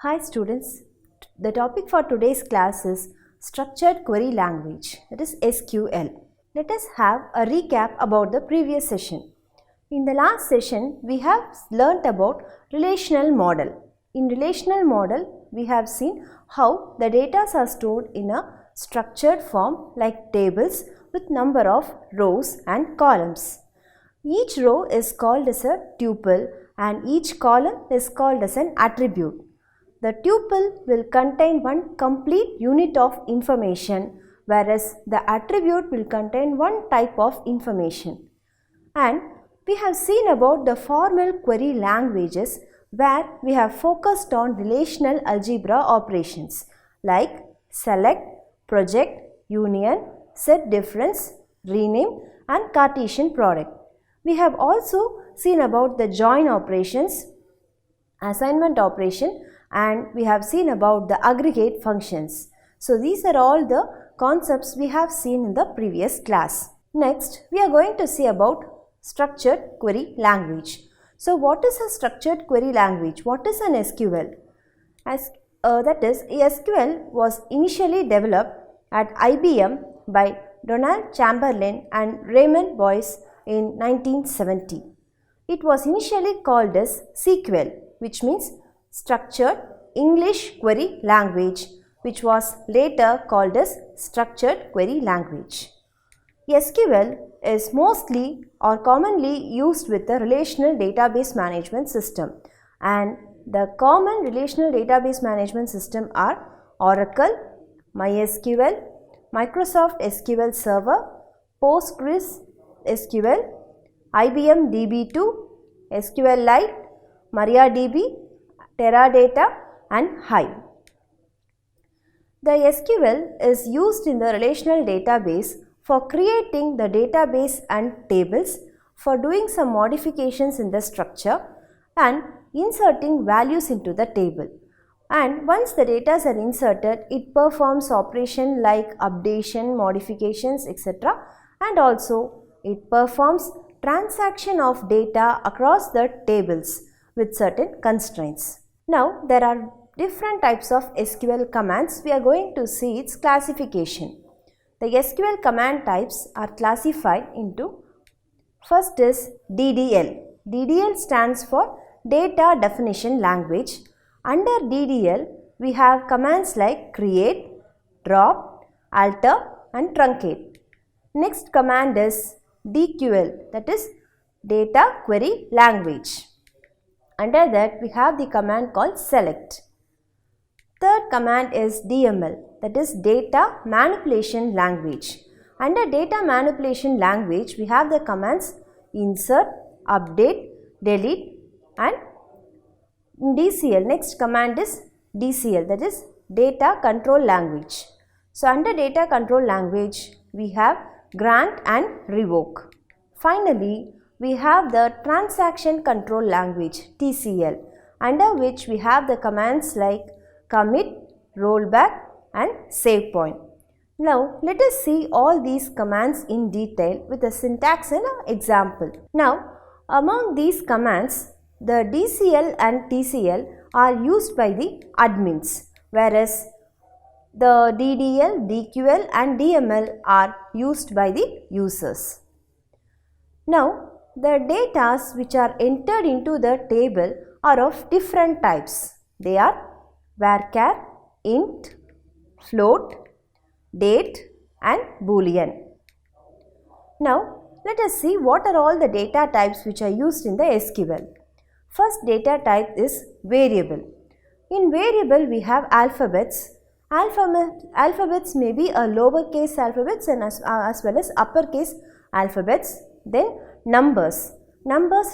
Hi students, the topic for today's class is Structured Query Language, that is SQL. Let us have a recap about the previous session. In the last session, we have learnt about relational model. In relational model, we have seen how the data are stored in a structured form like tables with number of rows and columns. Each row is called as a tuple and each column is called as an attribute. The tuple will contain one complete unit of information, whereas the attribute will contain one type of information. And we have seen about the formal query languages where we have focused on relational algebra operations like select, project, union, set difference, rename and Cartesian product. We have also seen about the join operations, assignment operation, and we have seen about the aggregate functions. So these are all the concepts we have seen in the previous class. Next, we are going to see about structured query language. So what is a structured query language? What is an SQL? That is, SQL was initially developed at IBM by Donald Chamberlain and Raymond Boyce in 1970. It was initially called as SQL, which means Structured English Query Language, which was later called as Structured Query Language. SQL is mostly or commonly used with the relational database management system, and the common relational database management system are Oracle, MySQL, Microsoft SQL Server, PostgreSQL, IBM DB2, SQLite, MariaDB, Teradata and Hive. The SQL is used in the relational database for creating the database and tables, for doing some modifications in the structure and inserting values into the table. And once the data are inserted, it performs operation like updation, modifications, etc. And also it performs transaction of data across the tables with certain constraints. Now there are different types of SQL commands. We are going to see its classification. The SQL command types are classified into, first is DDL. DDL stands for Data Definition Language. Under DDL, we have commands like create, drop, alter and truncate. Next command is DQL, that is Data Query Language. Under that, we have the command called select. Third command is DML, that is Data Manipulation Language. Under Data Manipulation Language, we have the commands insert, update, delete and DCL. Next command is DCL, that is Data Control Language. So under Data Control Language, we have grant and revoke. Finally, we have the Transaction Control Language, TCL, under which we have the commands like commit, rollback and save point. Now let us see all these commands in detail with a syntax and an example. Now among these commands, the DCL and TCL are used by the admins, whereas the DDL, DQL and DML are used by the users. Now the data which are entered into the table are of different types. They are varchar, int, float, date and boolean. Now let us see what are all the data types which are used in the SQL. First data type is variable. In variable we have alphabets. Alphabets may be a lowercase alphabets and as well as uppercase alphabets. Then numbers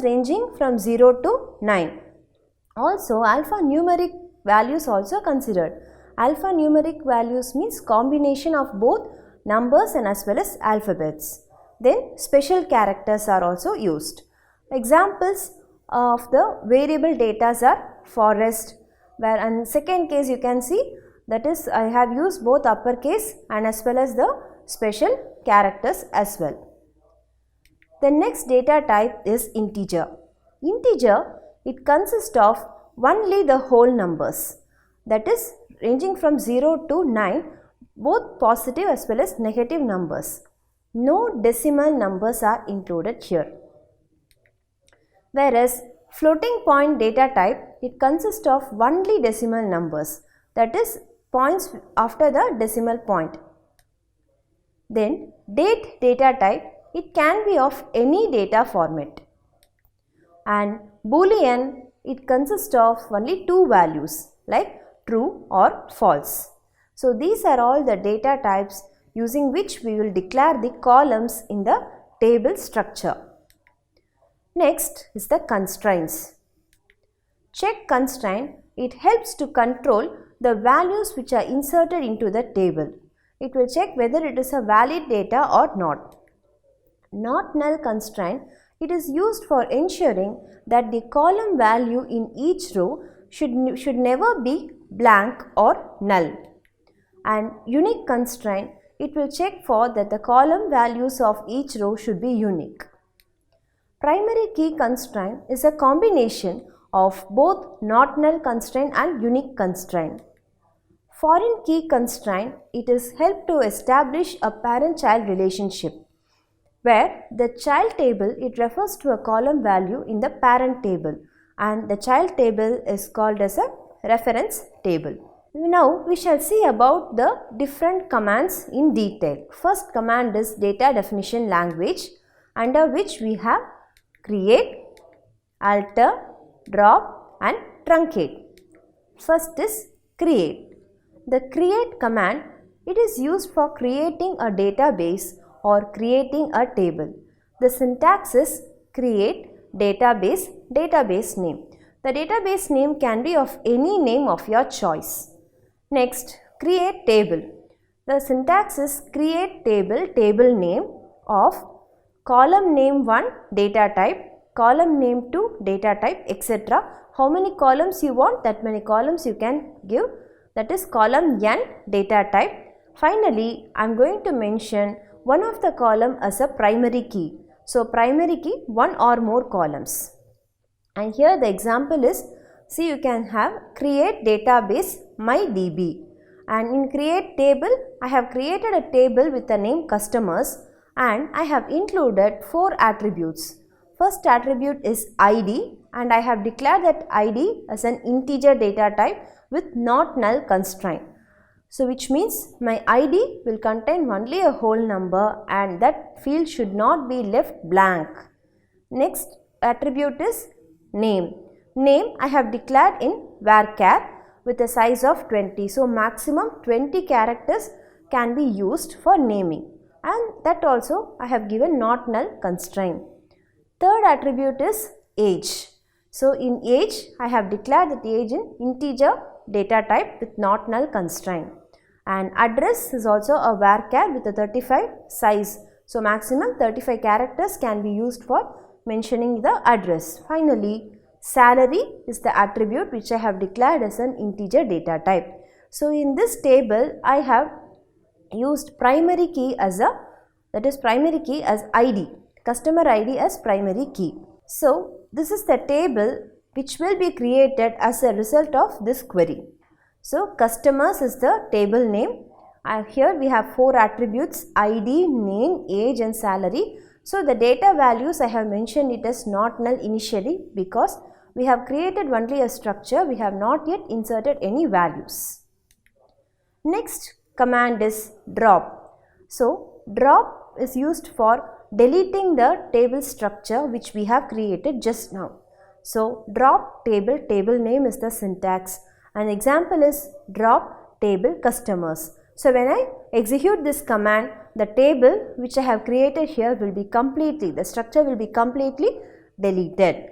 ranging from 0 to 9. Also alphanumeric values also considered. Alphanumeric values means combination of both numbers and as well as alphabets. Then special characters are also used. Examples of the variable data are forest, where in second case you can see, that is I have used both uppercase and as well as the special characters as well. The next data type is integer. Integer, it consists of only the whole numbers. that is ranging from 0 to 9, both positive as well as negative numbers. No decimal numbers are included here. Whereas floating point data type, it consists of only decimal numbers, that is points after the decimal point. Then date data type, it can be of any data format. And Boolean, it consists of only two values like true or false. So these are all the data types using which we will declare the columns in the table structure. Next is the constraints. Check constraint, it helps to control the values which are inserted into the table. It will check whether it is a valid data or not. Not null constraint, it is used for ensuring that the column value in each row should never be blank or null. And unique constraint, it will check for that the column values of each row should be unique. Primary key constraint is a combination of both not null constraint and unique constraint. Foreign key constraint, it is help to establish a parent-child relationship, where the child table, it refers to a column value in the parent table, and the child table is called as a reference table. Now we shall see about the different commands in detail. First command is data definition language, under which we have create, alter, drop and truncate. First is create. The create command, it is used for creating a database or creating a table. The syntax is create database, database name. The database name can be of any name of your choice. Next, create table. The syntax is create table, table name of column name 1 data type, column name 2 data type, etc. How many columns you want, that many columns you can give, that is column n data type. Finally, I am going to mention one of the column as a primary key. So primary key, one or more columns. And here the example is, see, you can have create database mydb, and in create table I have created a table with the name customers, and I have included 4 attributes. First attribute is ID, and I have declared that ID as an integer data type with not null constraint. So which means my ID will contain only a whole number, and that field should not be left blank. Next attribute is name. Name I have declared in varchar with a size of 20. So maximum 20 characters can be used for naming, and that also I have given not null constraint. Third attribute is age. So in age I have declared that age in integer data type with not null constraint. And address is also a varchar with a 35 size. So maximum 35 characters can be used for mentioning the address. Finally, salary is the attribute which I have declared as an integer data type. So in this table I have used primary key as a, that is primary key as ID, customer ID as primary key. So this is the table which will be created as a result of this query. So customers is the table name. Here we have 4 attributes: ID, name, age and salary. So the data values I have mentioned it as not null initially, because we have created only a structure, we have not yet inserted any values. Next command is drop. So drop is used for deleting the table structure which we have created just now. So drop table, table name is the syntax. An example is drop table customers. So when I execute this command, the table which I have created here will be completely, the structure will be completely deleted.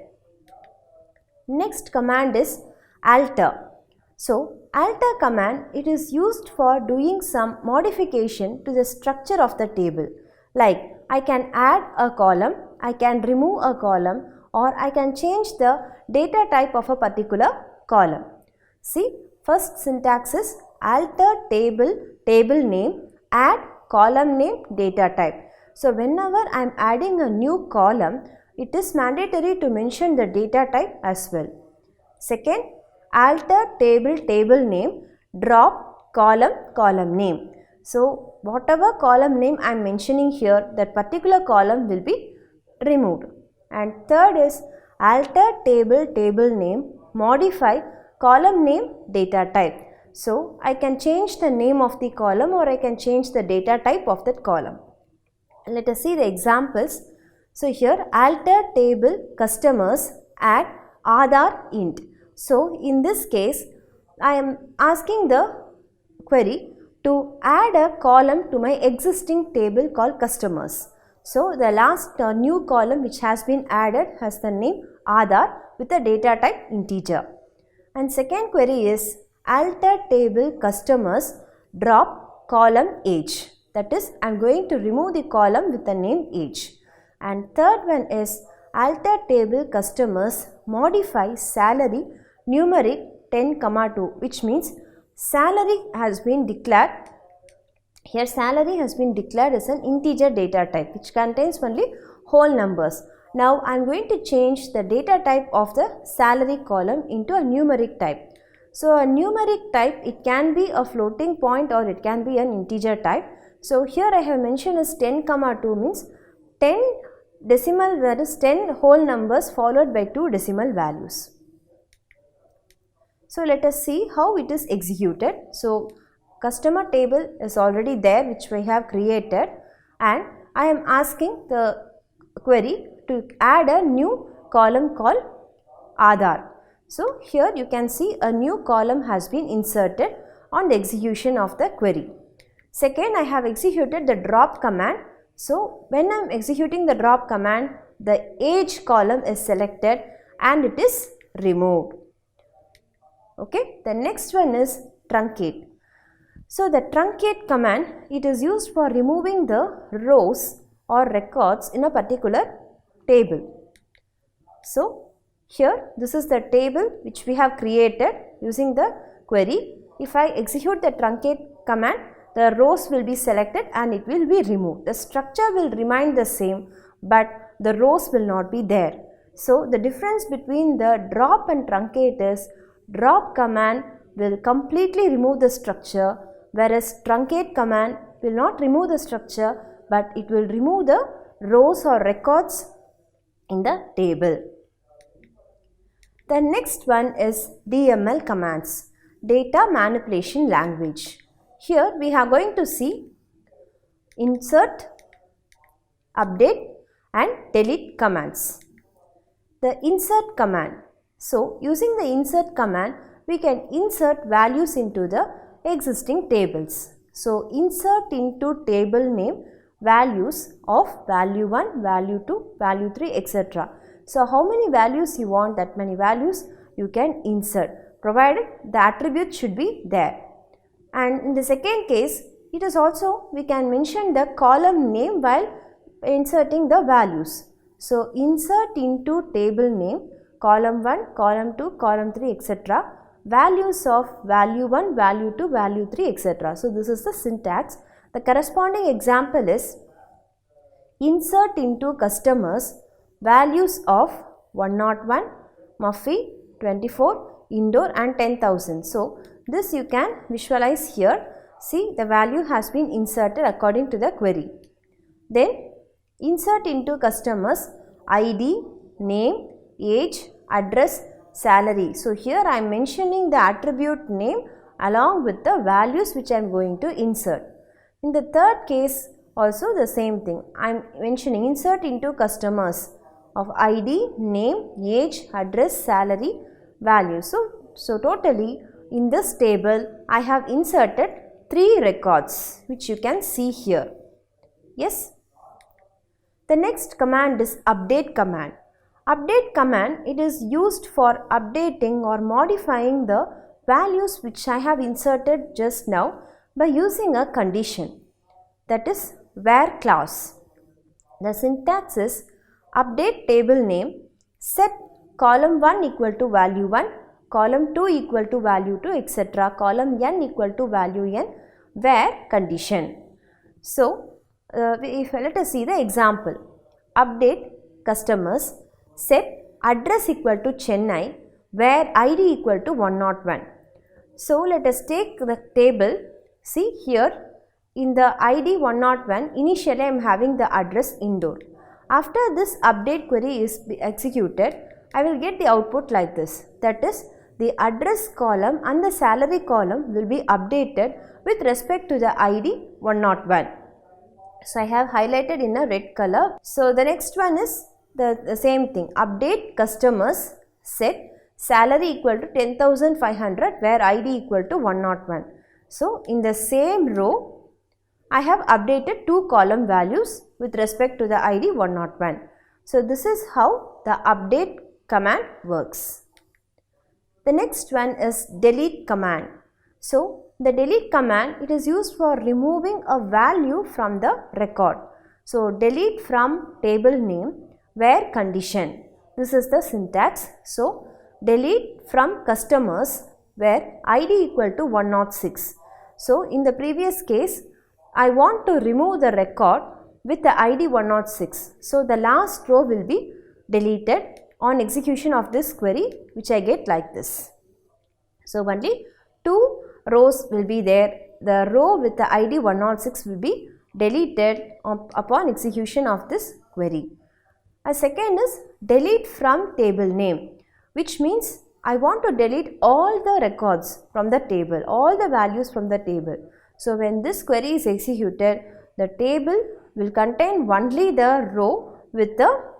Next command is alter. So alter command, it is used for doing some modification to the structure of the table. Like I can add a column, I can remove a column, or I can change the data type of a particular column. See, first syntax is alter table, table name, add column name, data type. So whenever I am adding a new column, it is mandatory to mention the data type as well. Second, alter table table name, drop column name. So whatever column name I am mentioning here, that particular column will be removed. And third is alter table name, modify column name, data type. So I can change the name of the column or I can change the data type of that column. Let us see the examples. So here alter table customers, add Aadhaar int. So in this case I am asking the query to add a column to my existing table called customers. So the last new column which has been added has the name Aadhaar with the data type integer. And second query is alter table customers, drop column age. That is, I am going to remove the column with the name age. And third one is alter table customers, modify salary numeric 10,2, which means salary has been declared. Here salary has been declared as an integer data type which contains only whole numbers. Now I am going to change the data type of the salary column into a numeric type. So a numeric type, it can be a floating point or it can be an integer type. So here I have mentioned as 10,2 means 10 decimal, that is 10 whole numbers followed by 2 decimal values. So let us see how it is executed. So customer table is already there which we have created, and I am asking the query to add a new column called Aadhaar. So here you can see a new column has been inserted on the execution of the query. Second, I have executed the drop command. So when I am executing the drop command, the age column is selected and it is removed. Okay, the next one is truncate. So the truncate command, it is used for removing the rows or records in a particular table. So here this is the table which we have created using the query. If I execute the truncate command, the rows will be selected and it will be removed. The structure will remain the same, but the rows will not be there. So the difference between the drop and truncate is drop command will completely remove the structure, whereas truncate command will not remove the structure, but it will remove the rows or records in the table. The next one is DML commands, data manipulation language. Here we are going to see insert, update and delete commands. The insert command. So using the insert command, we can insert values into the existing tables. So insert into table name values of value 1, value 2, value 3, etc. So how many values you want, that many values you can insert, provided the attribute should be there. And in the second case, it is also, we can mention the column name while inserting the values. So insert into table name column 1, column 2, column 3, etc. values of value 1, value 2, value 3, etc. So this is the syntax. The corresponding example is insert into customers values of 101, Muffy, 24, Indoor and 10,000. So this you can visualize here. See, the value has been inserted according to the query. Then insert into customers ID, name, age, address, salary. So here I am mentioning the attribute name along with the values which I am going to insert. In the third case also the same thing. I am mentioning insert into customers of ID, name, age, address, salary, value. So totally in this table I have inserted 3 records which you can see here. Yes. The next command is update command. Update command, it is used for updating or modifying the values which I have inserted just now by using a condition, that is where clause. The syntax is update table name, set column 1 equal to value 1, column 2 equal to value 2, etc. column n equal to value n, where condition. So let us see the example. Update customers, set address equal to Chennai, where ID equal to 101. So let us take the table. See here in the ID 101, initially I am having the address indoor. After this update query is executed, I will get the output like this. That is, the address column and the salary column will be updated with respect to the ID 101. So I have highlighted in a red color. So the next one is the same thing. Update customers set salary equal to 10,500 where ID equal to 101. So in the same row, I have updated two column values with respect to the ID 101. So this is how the update command works. The next one is delete command. So the delete command, it is used for removing a value from the record. So delete from table name where condition. This is the syntax. So delete from customers where ID equal to 106. So in the previous case, I want to remove the record with the ID 106. So the last row will be deleted on execution of this query, which I get like this. So only two rows will be there. The row with the ID 106 will be deleted upon execution of this query. A second is delete from table name, which means I want to delete all the records from the table, all the values from the table. So when this query is executed, the table will contain only the row with the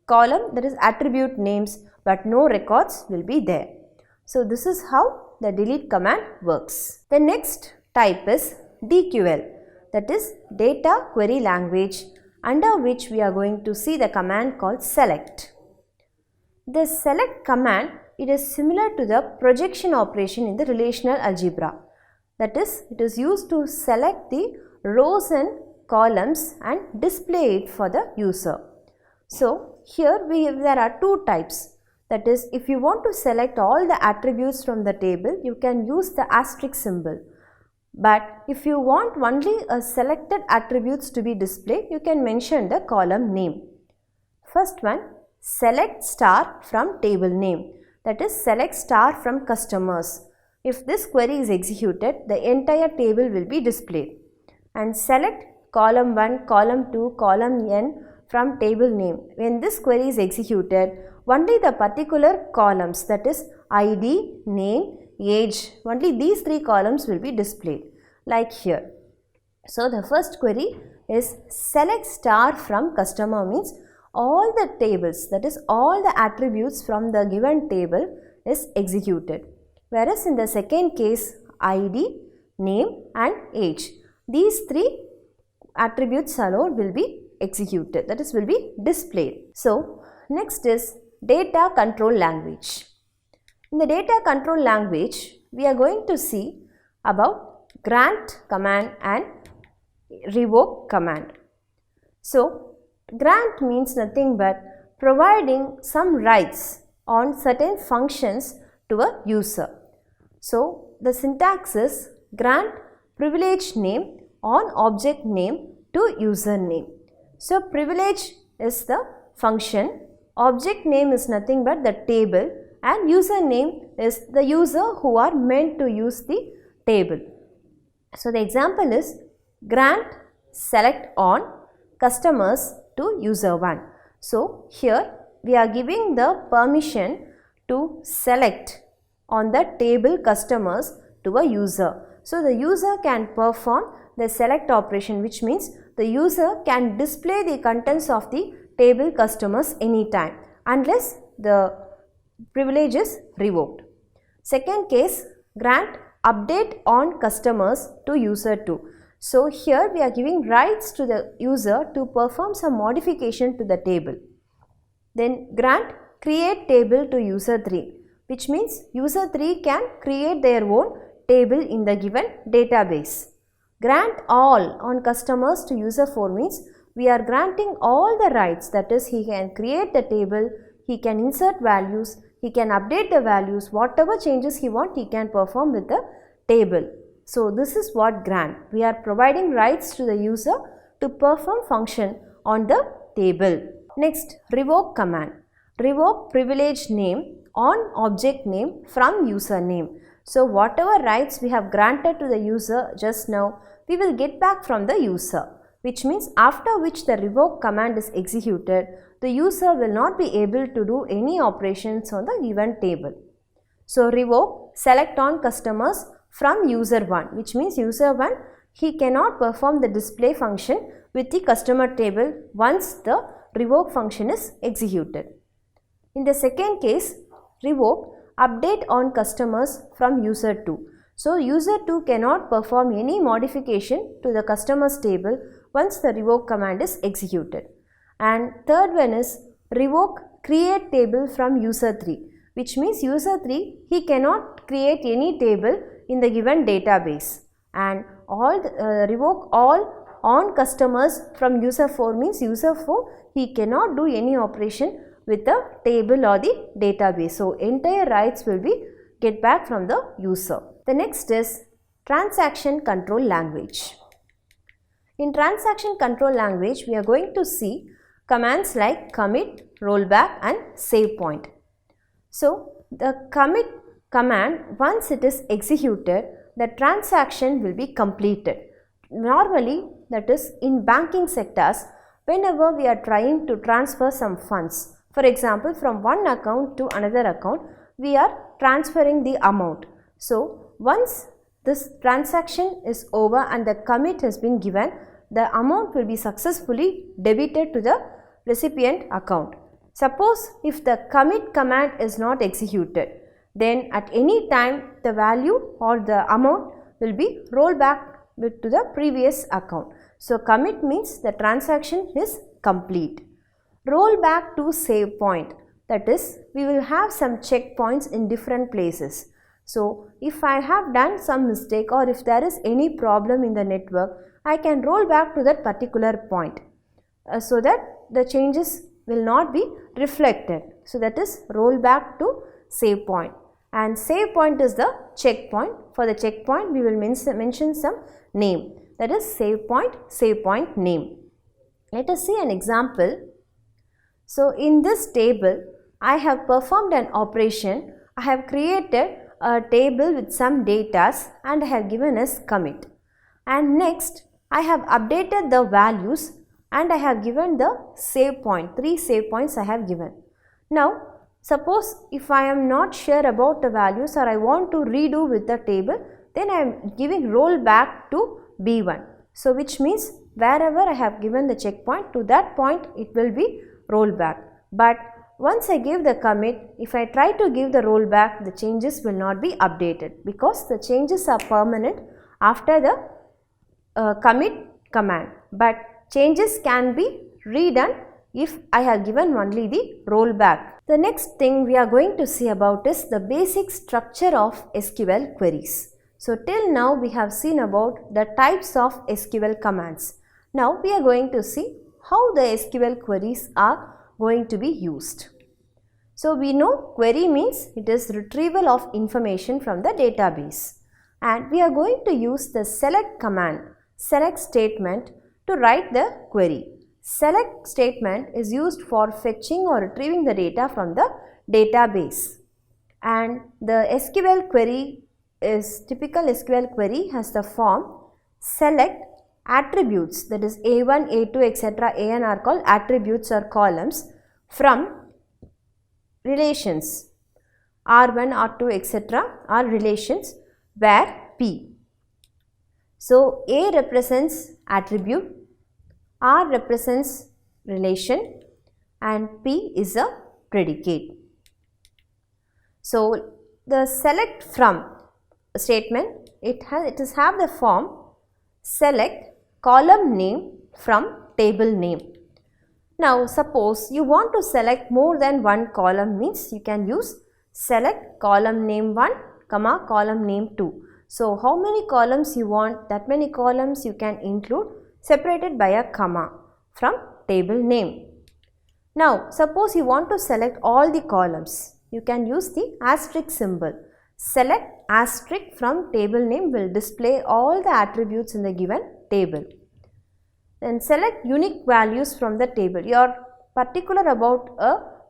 column, that is attribute names, but no records will be there. So this is how the delete command works. The next type is DQL, that is data query language, under which we are going to see the command called select. The select command, it is similar to the projection operation in the relational algebra. That is, it is used to select the rows and columns and display it for the user. So here there are two types. That is, if you want to select all the attributes from the table, you can use the asterisk symbol. But if you want only a selected attributes to be displayed, you can mention the column name. First one, select star from table name. That is, select star from customers. If this query is executed, the entire table will be displayed. And select column 1, column 2, column n from table name. When this query is executed, only the particular columns, that is ID, name, age, only these three columns will be displayed like here. So the first query is select star from customer, means all the tables, that is all the attributes from the given table is executed. Whereas in the second case, ID, name and age, these three attributes alone will be executed, that is will be displayed. So next is data control language. In the data control language, we are going to see about grant command and revoke command. So grant means nothing but providing some rights on certain functions to a user. So the syntax is grant privilege name on object name to user name. So privilege is the function, object name is nothing but the table, and user name is the user who are meant to use the table. So the example is grant select on customers to user 1. So here we are giving the permission to select on the table customers to a user. So the user can perform the select operation, which means the user can display the contents of the table customers anytime unless the privilege is revoked. Second case, grant update on customers to user 2. So here we are giving rights to the user to perform some modification to the table. Then grant create table to user 3, which means user 3 can create their own table in the given database. Grant all on customers to user 4 means we are granting all the rights, that is he can create the table, he can insert values, he can update the values, whatever changes he wants he can perform with the table. So this is what grant. We are providing rights to the user to perform function on the table. Next, revoke command. revoke privilege name on object name from user name. So whatever rights we have granted to the user just now, we will get back from the user, which means after which the revoke command is executed, the user will not be able to do any operations on the given table. So revoke select on customers from user 1, which means user 1, he cannot perform the display function with the customer table once the revoke function is executed. In the second case, revoke update on customers from user 2. So user 2 cannot perform any modification to the customers table once the revoke command is executed. And third one is revoke create table from user 3, which means user 3, he cannot create any table in the given database. And revoke all on customers from user 4 means user 4, he cannot do any operation with the table or the database. So entire rights will be get back from the user. The next is transaction control language. In transaction control language, we are going to see commands like commit, rollback and save point. So the commit command, once it is executed, the transaction will be completed. Normally, that is in banking sectors, whenever we are trying to transfer some funds, for example, from one account to another account, we are transferring the amount. So once this transaction is over and the commit has been given, the amount will be successfully debited to the recipient account. Suppose if the commit command is not executed, then at any time the value or the amount will be rolled back to the previous account. So commit means the transaction is complete. Roll back to save point, that is we will have some checkpoints in different places. So if I have done some mistake or if there is any problem in the network, I can roll back to that particular point so that the changes will not be reflected. So that is roll back to save point, and save point is the checkpoint. For the checkpoint we will mention some name, that is save point name. Let us see an example. So in this table I have performed an operation. I have created a table with some datas and I have given as commit, and next I have updated the values and I have given the save point, 3 save points I have given. Now suppose if I am not sure about the values or I want to redo with the table, then I am giving roll back to B1. So which means wherever I have given the checkpoint, to that point it will be rolled back. But once I give the commit, if I try to give the rollback, the changes will not be updated because the changes are permanent after the commit command. But changes can be redone if I have given only the rollback. The next thing we are going to see about is the basic structure of SQL queries. So till now we have seen about the types of SQL commands. Now we are going to see how the SQL queries are going to be used. So we know query means it is retrieval of information from the database, and we are going to use the select command, select statement to write the query. Select statement is used for fetching or retrieving the data from the database, and the SQL query is typical SQL query has the form select attributes, that is A1, A2, etc. An are called attributes or columns from relations R1, R2, etc. are relations where P. So A represents attribute, R represents relation and P is a predicate. So the select from statement, it has the form select column name from table name. Now suppose you want to select more than one column, means you can use select column name 1, column name 2. So how many columns you want, that many columns you can include separated by a comma from table name. Now suppose you want to select all the columns, you can use the asterisk symbol. Select asterisk from table name will display all the attributes in the given table. Then select unique values from the table. You are particular about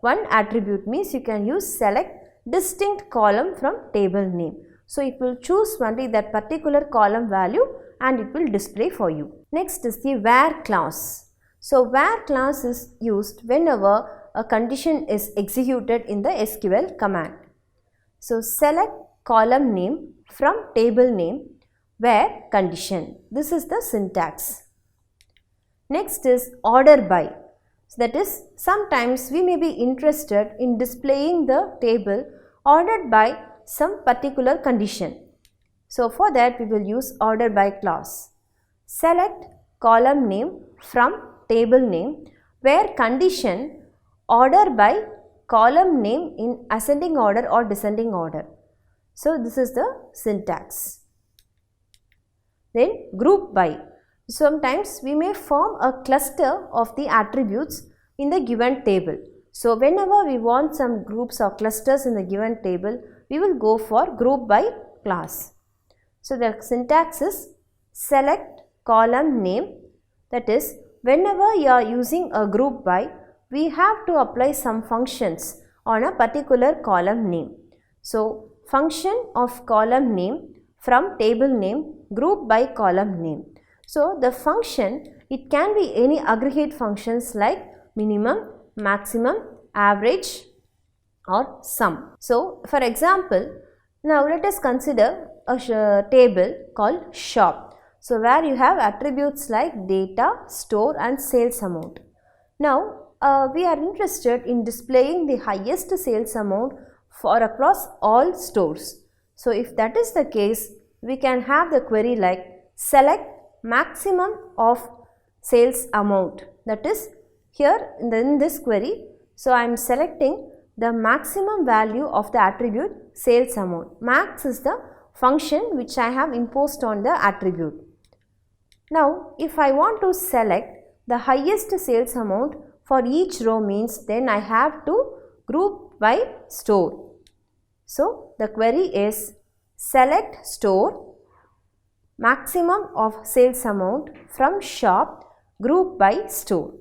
one attribute means you can use select distinct column from table name. So it will choose only that particular column value and it will display for you. Next is the where clause. So where clause is used whenever a condition is executed in the SQL command. So select column name from table name where condition. This is the syntax. Next is order by. So that is, sometimes we may be interested in displaying the table ordered by some particular condition. So for that we will use order by clause. Select column name from table name where condition order by column name in ascending order or descending order. So this is the syntax. Then group by. Sometimes we may form a cluster of the attributes in the given table. So whenever we want some groups or clusters in the given table, we will go for group by clause. So the syntax is select column name, that is, whenever you are using a group by, we have to apply some functions on a particular column name. So function of column name from table name, group by column name. So the function, it can be any aggregate functions like minimum, maximum, average or sum. So for example, now let us consider a table called shop. So where you have attributes like data, store and sales amount. Now we are interested in displaying the highest sales amount for across all stores. So if that is the case, we can have the query like select maximum of sales amount. That is, here in this query, so I am selecting the maximum value of the attribute sales amount. Max is the function which I have imposed on the attribute. Now if I want to select the highest sales amount for each row means, then I have to group by store. So the query is select store maximum of sales amount from shop group by store.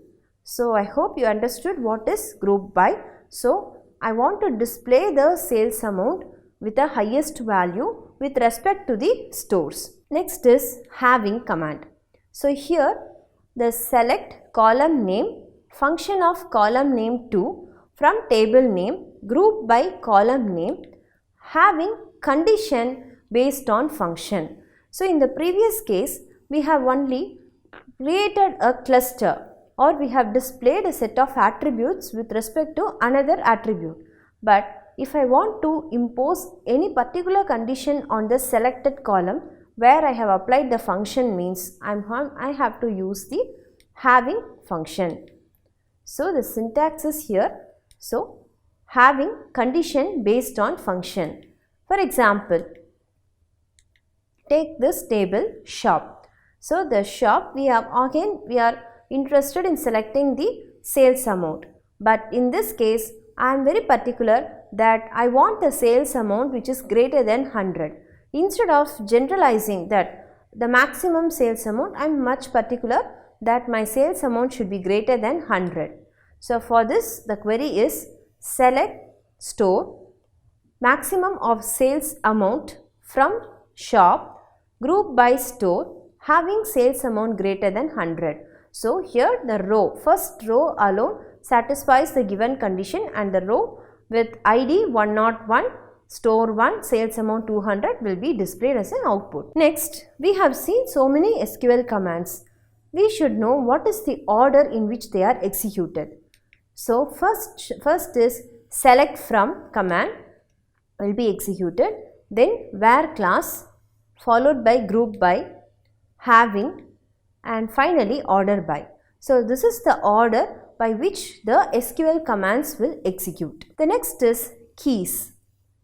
So I hope you understood what is group by. So I want to display the sales amount with the highest value with respect to the stores. Next is having command. So here the select column name function of column name 2 from table name group by column name having condition based on function. So in the previous case we have only created a cluster or we have displayed a set of attributes with respect to another attribute. But if I want to impose any particular condition on the selected column where I have applied the function means I have to use the having function. So the syntax is here. So having condition based on function. For example, take this table shop. So the shop we are interested in selecting the sales amount. But in this case I am very particular that I want the sales amount which is greater than 100. Instead of generalizing that the maximum sales amount, I am much particular that my sales amount should be greater than 100. So for this the query is select store maximum of sales amount from shop group by store having sales amount greater than 100. So here the row, first row alone satisfies the given condition and the row with ID 101 store 1 sales amount 200 will be displayed as an output. Next, we have seen so many SQL commands. We should know what is the order in which they are executed. So first is select from command will be executed, then where clause followed by group by, having and finally order by. So this is the order by which the SQL commands will execute. The next is keys.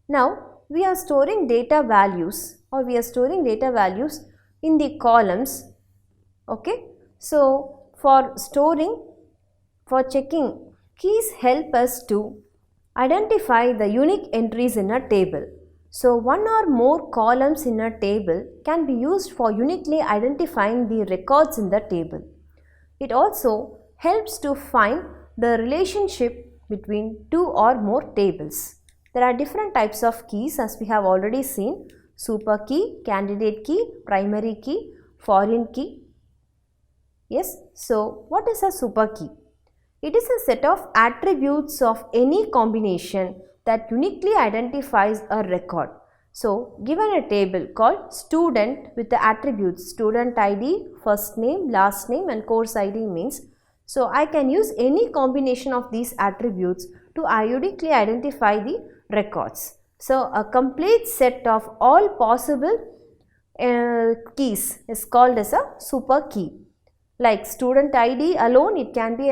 Now we are storing data values or we are storing data values in the columns. Okay. So for storing, for checking, keys help us to identify the unique entries in a table. So one or more columns in a table can be used for uniquely identifying the records in the table. It also helps to find the relationship between two or more tables. There are different types of keys as we have already seen: super key, candidate key, primary key, foreign key. Yes, so what is a super key? It is a set of attributes of any combination that uniquely identifies a record. So, given a table called student with the attributes student ID, first name, last name and course ID means, so I can use any combination of these attributes to uniquely identify the records. So, a complete set of all possible keys is called as a super key. Like student ID alone, it can be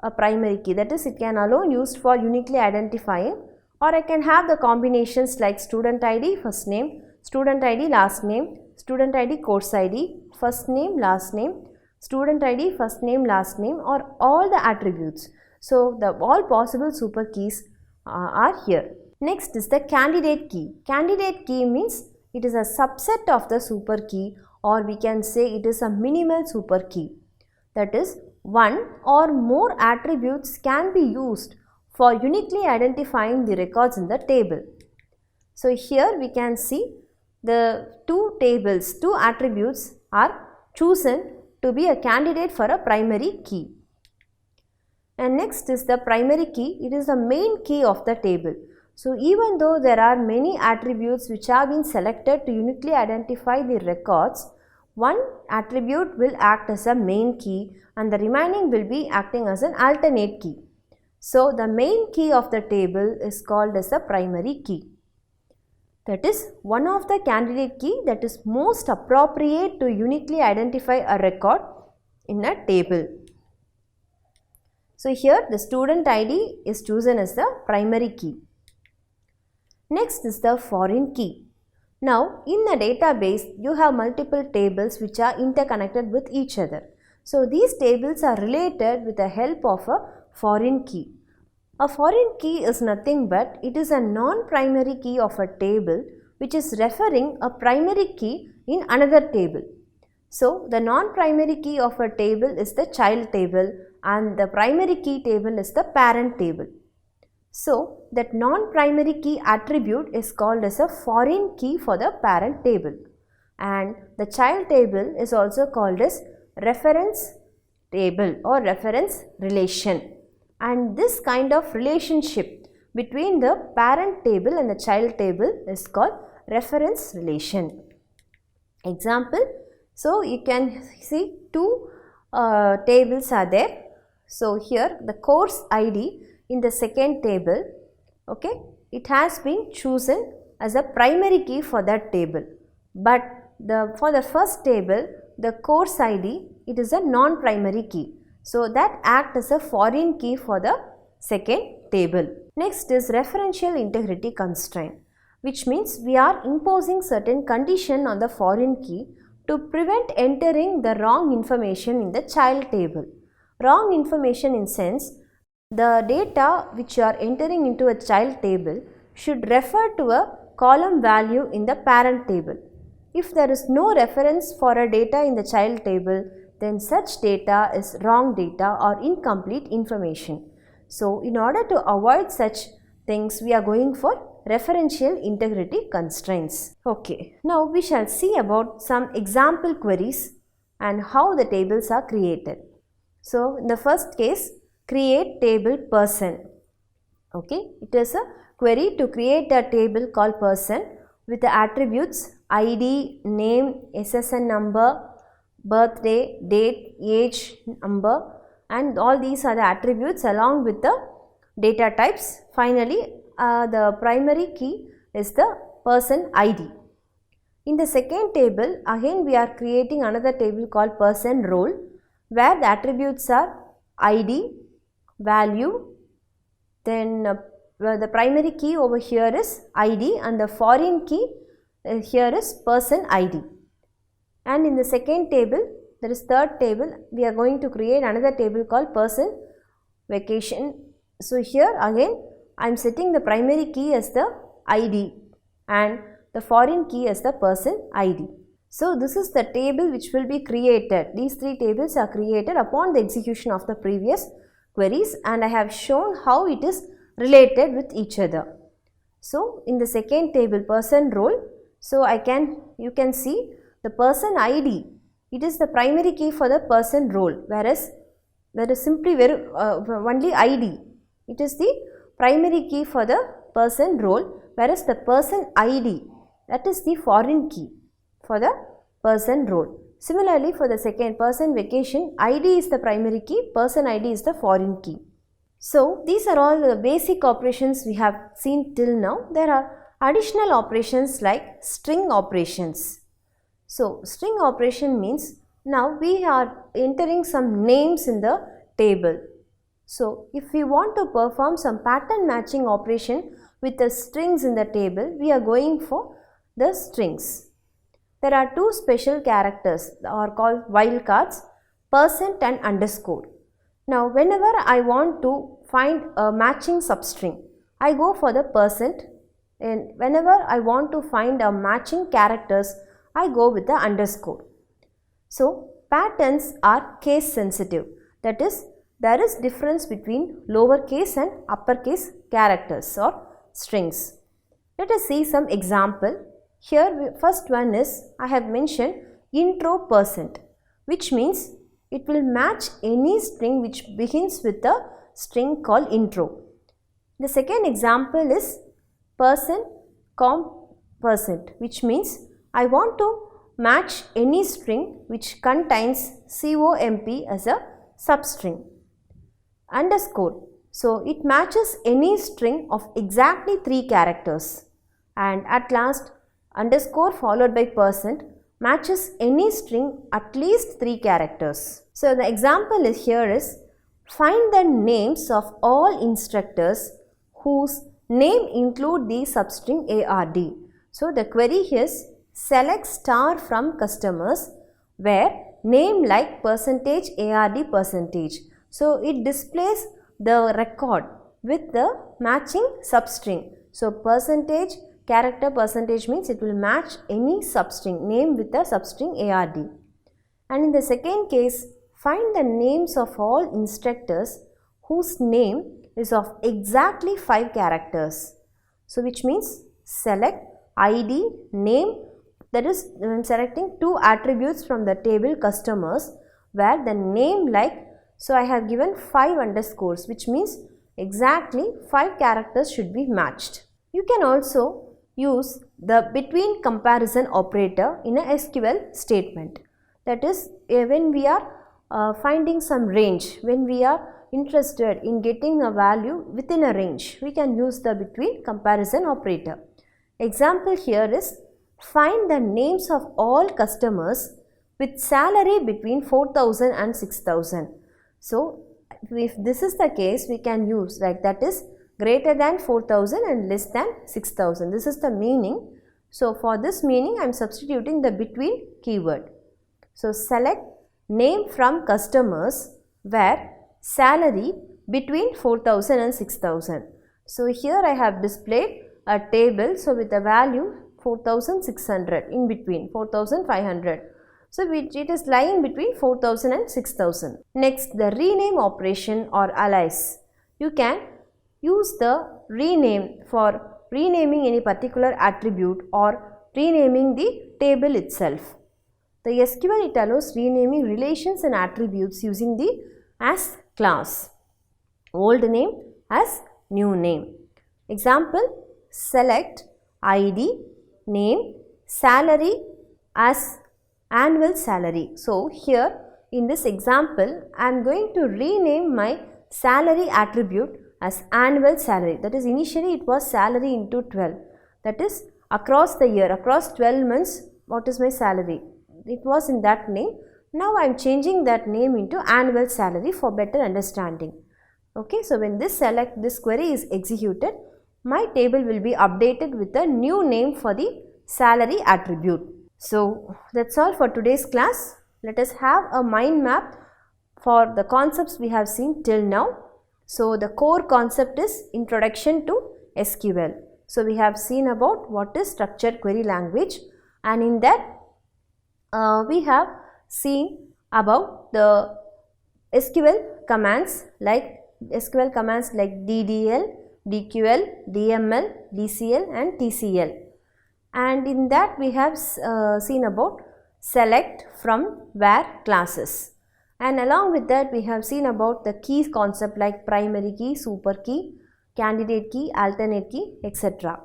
a primary key, that is, it can alone used for uniquely identifying, or I can have the combinations like student ID first name, student ID last name, student ID course ID, first name last name, student ID first name last name, or all the attributes. So, the all possible super keys are here. Next is the candidate key. Candidate key means it is a subset of the super key, or we can say it is a minimal super key. That is, one or more attributes can be used for uniquely identifying the records in the table. So, here we can see the two tables, two attributes are chosen to be a candidate for a primary key. And next is the primary key. It is the main key of the table. So, even though there are many attributes which have been selected to uniquely identify the records, one attribute will act as a main key and the remaining will be acting as an alternate key. So, the main key of the table is called as a primary key. That is one of the candidate key that is most appropriate to uniquely identify a record in a table. So, here the student ID is chosen as the primary key. Next is the foreign key. Now, in a database, you have multiple tables which are interconnected with each other. So, these tables are related with the help of a foreign key. A foreign key is nothing but it is a non-primary key of a table which is referring a primary key in another table. So, the non-primary key of a table is the child table and the primary key table is the parent table. So, that non-primary key attribute is called as a foreign key for the parent table, and the child table is also called as reference table or reference relation. And this kind of relationship between the parent table and the child table is called reference relation. Example, so you can see two tables are there. So, here the course ID in the second table, okay, it has been chosen as a primary key for that table, but for the first table the course ID, it is a non-primary key. So, that acts as a foreign key for the second table. Next is referential integrity constraint, which means we are imposing certain condition on the foreign key to prevent entering the wrong information in the child table. Wrong information in sense, the data which you are entering into a child table should refer to a column value in the parent table. If there is no reference for a data in the child table, then such data is wrong data or incomplete information. So, in order to avoid such things, we are going for referential integrity constraints. Okay, now we shall see about some example queries and how the tables are created. So, in the first case, create table person. Okay, it is a query to create a table called person with the attributes ID, name, SSN number, birthday, date, age, number, and all these are the attributes along with the data types. Finally, the primary key is the person ID. In the second table, again we are creating another table called person role, where the attributes are ID, value, then the primary key over here is ID and the foreign key here is person ID. And in the second table, that is third table, we are going to create another table called person vacation. So, here again I am setting the primary key as the ID and the foreign key as the person ID. So, this is the table which will be created. These three tables are created upon the execution of the previous queries and I have shown how it is related with each other. So in the second table, person role, so you can see the person ID, it is the primary key for the person role, whereas there is simply only ID, it is the primary key for the person role, whereas the person ID, that is the foreign key for the person role. Similarly, for the second, person vacation, ID is the primary key, person ID is the foreign key. So these are all the basic operations we have seen till now. There are additional operations like string operations. So string operation means now we are entering some names in the table. So if we want to perform some pattern matching operation with the strings in the table, we are going for the strings. There are two special characters that are called wildcards, percent and underscore. Now whenever I want to find a matching substring, I go for the percent, and whenever I want to find a matching characters, I go with the underscore. So patterns are case sensitive, that is there is difference between lowercase and uppercase characters or strings. Let us see some example. Here first one is, I have mentioned intro percent, which means it will match any string which begins with a string called intro. The second example is person comp percent, which means I want to match any string which contains comp as a substring. Underscore, so it matches any string of exactly 3 characters. And at last, underscore followed by percent matches any string at least 3 characters. So the example here is, find the names of all instructors whose name include the substring ARD. So the query is, select star from customers where name like percentage ARD percentage. So it displays the record with the matching substring. So percentage character percentage means it will match any substring name with the substring ARD. And in the second case, find the names of all instructors whose name is of exactly 5 characters. So which means select ID, name, that is selecting 2 attributes from the table customers where the name like, so I have given 5 underscores, which means exactly 5 characters should be matched. You can also use the between comparison operator in a SQL statement. That is, when we are finding some range, when we are interested in getting a value within a range, we can use the between comparison operator. Example here is, find the names of all customers with salary between 4,000 and 6,000. So if this is the case, we can use like, that is greater than 4,000 and less than 6,000. This is the meaning. So for this meaning, I am substituting the between keyword. So select name from customers where salary between 4,000 and 6,000. So here I have displayed a table, so with the value 4,600 in between 4,500. So it is lying between 4,000 and 6,000. Next, the rename operation or alias. You can use the rename for renaming any particular attribute or renaming the table itself. The SQL, it allows renaming relations and attributes using the as class, old name as new name. Example, select ID, name, salary as annual salary. So here in this example, I am going to rename my salary attribute as annual salary. That is, initially it was salary into 12. That is, across the year, across 12 months, what is my salary? It was in that name. Now I am changing that name into annual salary for better understanding. Okay, so when this query is executed, my table will be updated with a new name for the salary attribute. So that's all for today's class. Let us have a mind map for the concepts we have seen till now. So the core concept is introduction to SQL. So we have seen about what is structured query language, and in that we have seen about the SQL commands like SQL commands like DDL, DQL, DML, DCL and TCL. And in that we have seen about select, from, where classes. And along with that we have seen about the keys concept like primary key, super key, candidate key, alternate key, etc.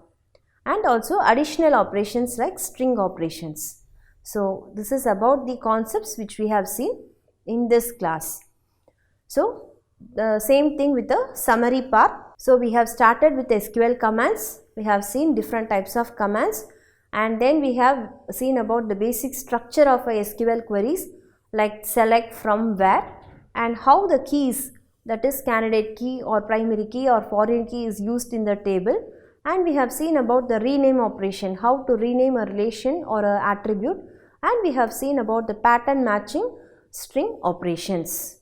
And also additional operations like string operations. So this is about the concepts which we have seen in this class. So the same thing with the summary part. So we have started with SQL commands. We have seen different types of commands, and then we have seen about the basic structure of a SQL queries like select, from, where, and how the keys, that is candidate key or primary key or foreign key, is used in the table. And we have seen about the rename operation, how to rename a relation or an attribute, and we have seen about the pattern matching string operations.